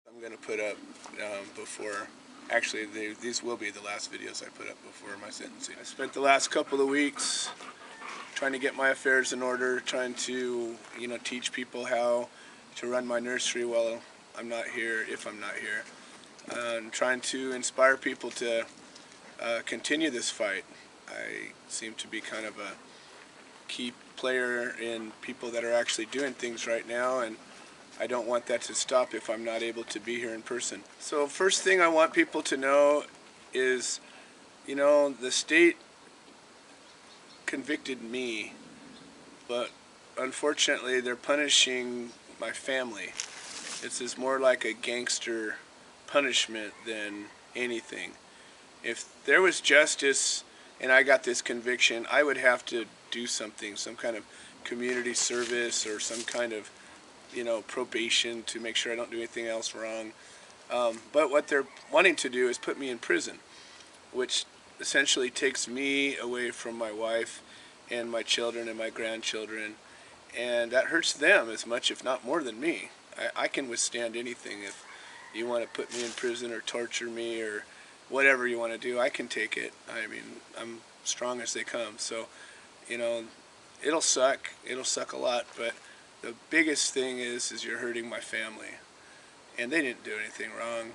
I'm going to put up before, actually these will be the last videos I put up before my sentencing. I spent the last couple of weeks trying to get my affairs in order, trying to, teach people how to run my nursery while I'm not here, if I'm not here, and trying to inspire people to continue this fight. I seem to be kind of a key player in people that are actually doing things right now, and I don't want that to stop if I'm not able to be here in person. So first thing I want people to know is, the state convicted me, but unfortunately they're punishing my family. This is more like a gangster punishment than anything. If there was justice and I got this conviction, I would have to do something, some kind of community service or some kind of probation to make sure I don't do anything else wrong. But what they're wanting to do is put me in prison, which essentially takes me away from my wife and my children and my grandchildren, and that hurts them as much, if not more than me. I can withstand anything. If you want to put me in prison or torture me or whatever you want to do, I can take it. I mean, I'm strong as they come. So, it'll suck. It'll suck a lot, but the biggest thing is you're hurting my family. And they didn't do anything wrong.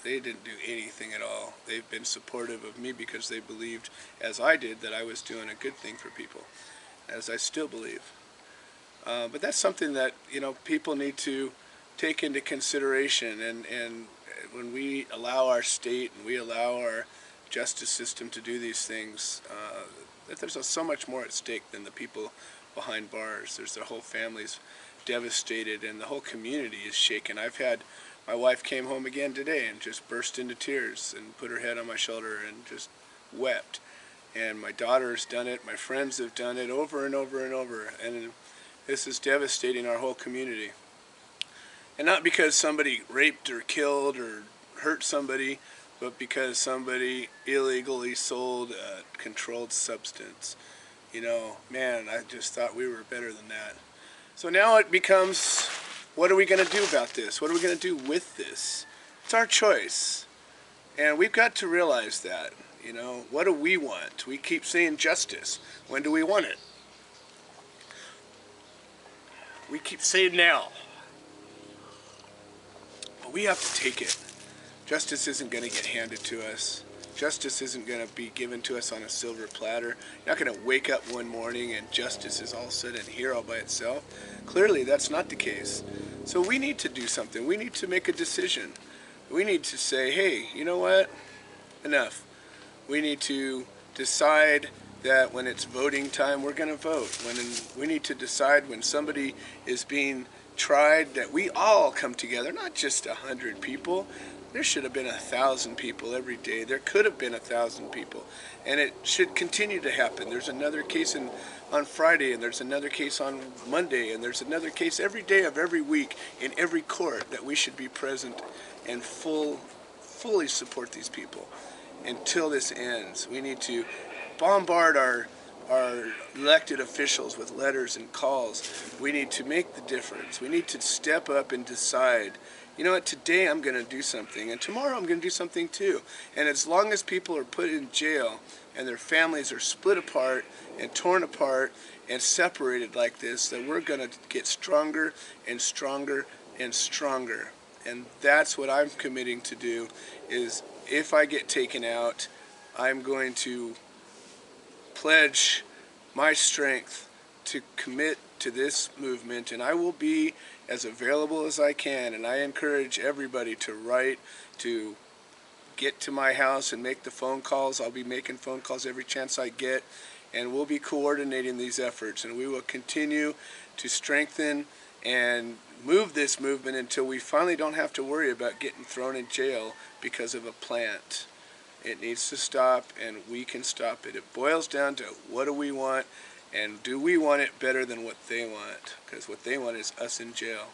They didn't do anything at all. They've been supportive of me because they believed, as I did, that I was doing a good thing for people, as I still believe. But that's something that, people need to take into consideration. And when we allow our state and we allow our justice system to do these things, that there's so much more at stake than the people behind bars. There's their whole families devastated and the whole community is shaken. My wife came home again today and just burst into tears and put her head on my shoulder and just wept. And my daughter's done it, my friends have done it over and over and over, and this is devastating our whole community. And not because somebody raped or killed or hurt somebody, but because somebody illegally sold a controlled substance. Man, I just thought we were better than that. So now it becomes, what are we going to do about this? What are we going to do with this? It's our choice. And we've got to realize that. What do we want? We keep saying justice. When do we want it? We keep saying now. But we have to take it. Justice isn't going to get handed to us. Justice isn't going to be given to us on a silver platter. You're not going to wake up one morning and justice is all sudden here all by itself. Clearly that's not the case. So we need to do something. We need to make a decision. We need to say, hey, you know what? Enough. We need to decide that when it's voting time, we're going to vote. We need to decide when somebody is being tried that we all come together, not just 100 people. There should have been 1,000 people every day. There could have been 1,000 people. And it should continue to happen. There's another case on Friday, and there's another case on Monday, and there's another case every day of every week in every court that we should be present and fully support these people until this ends. We need to bombard our elected officials with letters and calls. We need to make the difference. We need to step up and decide, you know what, today I'm going to do something, and tomorrow I'm going to do something too. And as long as people are put in jail and their families are split apart and torn apart and separated like this, that we're going to get stronger and stronger and stronger. And that's what I'm committing to do, is if I get taken out, I'm going to pledge my strength to commit to this movement, and I will be as available as I can. And I encourage everybody to write, to get to my house and make the phone calls. I'll be making phone calls every chance I get, and we'll be coordinating these efforts, and we will continue to strengthen and move this movement until we finally don't have to worry about getting thrown in jail because of a plant. It needs to stop, and we can stop it. It boils down to, what do we want, and do we want it better than what they want? Because what they want is us in jail.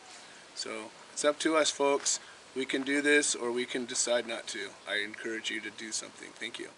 So it's up to us, folks. We can do this, or we can decide not to. I encourage you to do something. Thank you.